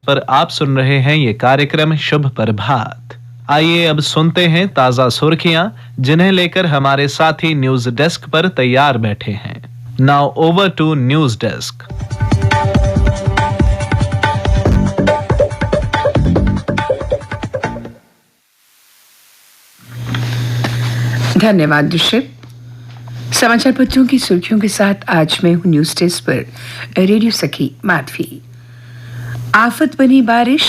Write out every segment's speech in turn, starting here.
पर आप सुन रहे हैं ये कार्यक्रम शुभ प्रभात। आइए अब सुनते हैं ताजा सुर्खियां जिन्हें लेकर हमारे साथी न्यूज डेस्क पर तैयार बैठे हैं। Now over to news desk. धन्यवाद ऋषभ। समाचार पत्रों की सुर्खियों के साथ आज मैं हूं न्यूज डेस्क पर रेडियो सखी माधवी। आफत बनी बारिश,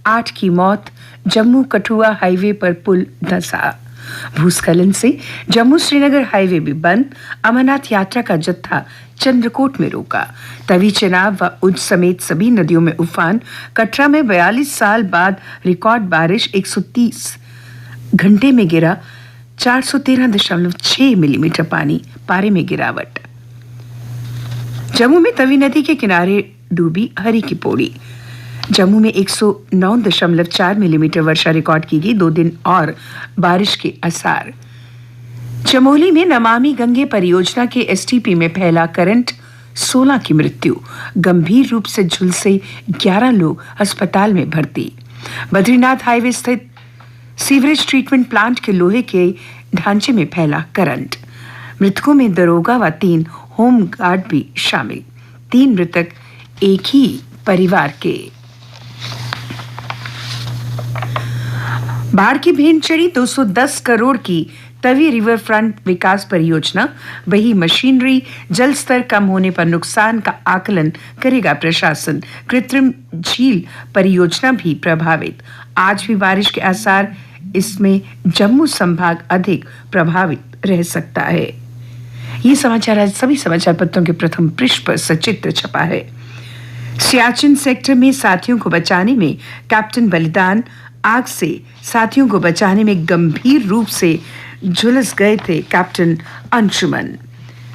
8 की मौत, जम्मू कठुआ हाईवे पर पुल धंसा। भूस्खलन से जम्मू श्रीनगर हाईवे भी बंद। अमरनाथ यात्रा का जत्था चंद्रकोट में रोका। तवी, चेनाब व उज समेत सभी नदियों में उफान। कटरा में 42 साल बाद रिकॉर्ड बारिश, 130 घंटे में गिरा 413.6 मिलीमीटर पानी, पारे में गिरावट। जम्मू में तवी नदी के किनारे डूबी हरी की पौड़ी। जम्मू में 109.4 मिलीमीटर वर्षा रिकॉर्ड की गई। 2 दिन और बारिश के आसार। चमोली में नमामि गंगे परियोजना के एसटीपी में फैला करंट, 16 की मृत्यु। गंभीर रूप से झुलसे 11 लोग अस्पताल में भर्ती। बद्रीनाथ हाईवे स्थित सीवरेज ट्रीटमेंट प्लांट के लोहे के ढांचे में फैला करंट। मृतकों में दरोगा व 3 होम गार्ड भी शामिल। 3 मृतक एक ही परिवार के। बाढ़ की भेंट चढ़ी 210 करोड़ की तवी रिवर फ्रंट विकास परियोजना। वही मशीनरी, जल स्तर कम होने पर नुकसान का आकलन करेगा प्रशासन। कृत्रिम झील परियोजना भी प्रभावित। आज भी बारिश के आसार। इसमें जम्मू संभाग अधिक प्रभावित रह सकता है। ये समाचार आज सभी समाचार पत्रों के प्रथम पृष्ठ पर सचित्र छपा है। सियाचिन सेक्टर में साथियों को बचाने में कैप्टन बलिदान। आग से साथियों को बचाने में गंभीर रूप से झुलस गए थे कैप्टन अंशुमन।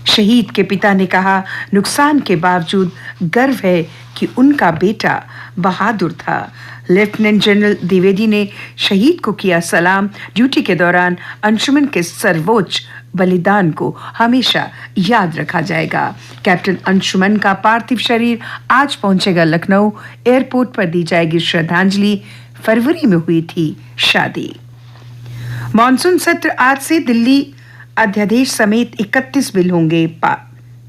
शहीद के पिता ने कहा, नुकसान के बावजूद गर्व है कि उनका बेटा बहादुर था। लेफ्टिनेंट जनरल द्विवेदी ने शहीद को किया सलाम। ड्यूटी के दौरान अंशुमन के सर्वोच्च बलिदान को हमेशा याद रखा जाएगा। कैप्टन अंशुमन का पार्थिव शरीर आज पहुंचेगा लखनऊ। एयरपोर्ट पर दी जाएगी श्रद्धांजलि। फरवरी में हुई थी शादी। मॉनसून सत्र आज से। दिल्ली अध्यादेश समेत 31 बिल होंगे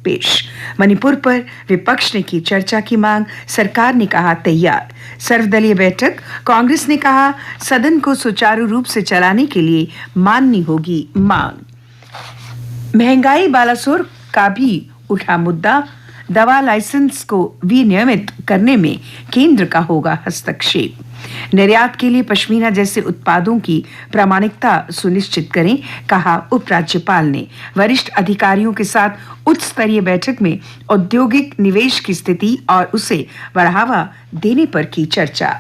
पेश। मणिपुर पर विपक्ष ने की चर्चा की मांग। सरकार ने कहा तैयार। सर्वदलीय बैठक। कांग्रेस ने कहा सदन को सुचारू रूप से चलाने के लिए माननी होगी मांग। महंगाई बालासोर का भी उठा मुद्दा। दवा लाइसेंस को विनियमित करने में केंद्र का होगा हस्तक्षेप। निर्यात के लिए पश्मीना जैसे उत्पादों की प्रामाणिकता सुनिश्चित करें, कहा उपराज्यपाल ने। वरिष्ठ अधिकारियों के साथ उच्च स्तरीय बैठक में औद्योगिक निवेश की स्थिति और उसे बढ़ावा देने पर की चर्चा।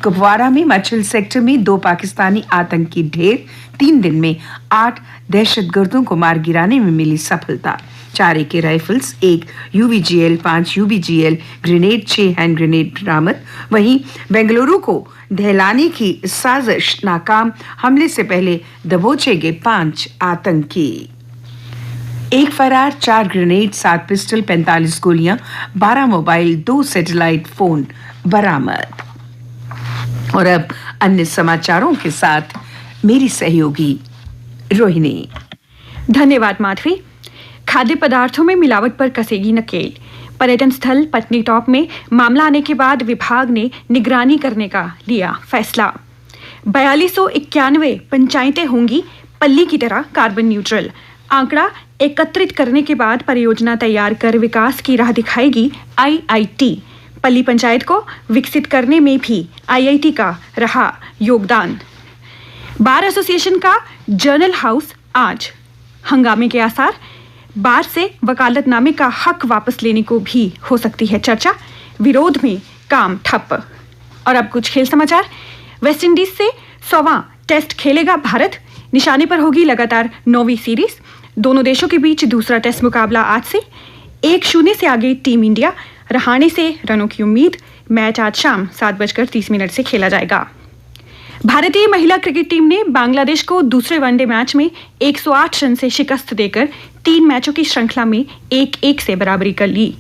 कुपवारा में मछल सेक्टर में 2 पाकिस्तानी आतंकी ढेर। 3 दिन में 8 दहशतगर्दों को मार गिराने में मिली सफलता। 4 AK rifles, 1 UVGL, 5 UBGL grenade, 6 hand grenade बरामद। वहीं बेंगलुरु को दहलाने की साजिश नाकाम। हमले से पहले दबोचे गए 5 आतंकी। 1 फरार, 4 ग्रेनेड, 7 पिस्टल, 45 गोलियां, 12 मोबाइल, 2 सैटेलाइट फोन बरामद। और अब अन्य समाचारों के साथ मेरी सहयोगी रोहिणी। धन्यवाद माधवी। खाद्य पदार्थों में मिलावट पर कसेगी नकेल। पर्यटन स्थल पत्नीटॉप में मामला आने के बाद विभाग ने निगरानी करने का लिया फैसला। 4291 पंचायतें होंगी पल्ली की तरह कार्बन न्यूट्रल। आंकड़ा एकत्रित करने के बाद परियोजना तैयार कर विकास की राह दिखाएगी IIT। पल्ली पंचायत को विकसित करने में भी IIT का रहा योगदान। बार एसोसिएशन का जर्नल हाउस आज। हंगामे के आसार। बार से वकालतनामे का हक वापस लेने को भी हो सकती है चर्चा। विरोध में काम ठप। और अब कुछ खेल समाचार। वेस्टइंडीज से 100वां टेस्ट खेलेगा भारत। निशाने पर होगी लगातार 9वीं सीरीज। दोनों देशों के बीच दूसरा टेस्ट मुकाबला आज से। 1-0 से आगे टीम इंडिया। रहाणे से रनों की उम्मीद। मैच आज शाम 7:30 से खेला जाएगा। भारतीय महिला क्रिकेट टीम ने बांग्लादेश को दूसरे वनडे मैच में 108 रन से शिकस्त देकर 3 मैचों की श्रृंखला में 1-1 से बराबरी कर ली।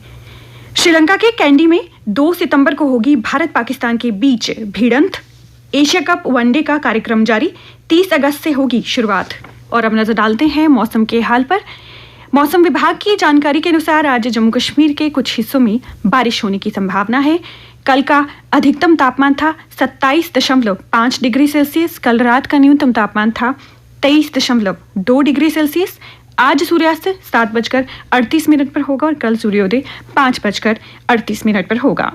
श्रीलंका के कैंडी में 2 सितंबर को होगी भारत पाकिस्तान के बीच भिड़ंत। एशिया कप वनडे का कार्यक्रम जारी, 30 अगस्त से होगी शुरुआत। और अब नजर डालते हैं मौसम के हाल पर। मौसम विभाग की जानकारी के अनुसार आज जम्मू कश्मीर के कुछ हिस्सों में बारिश होने की संभावना है। कल का अधिकतम तापमान था 27.5 डिग्री सेल्सियस। कल रात का न्यूनतम तापमान था 23.2 डिग्री सेल्सियस। आज सूर्यास्त 7:38 पर होगा और कल सूर्योदय 5:38 पर होगा।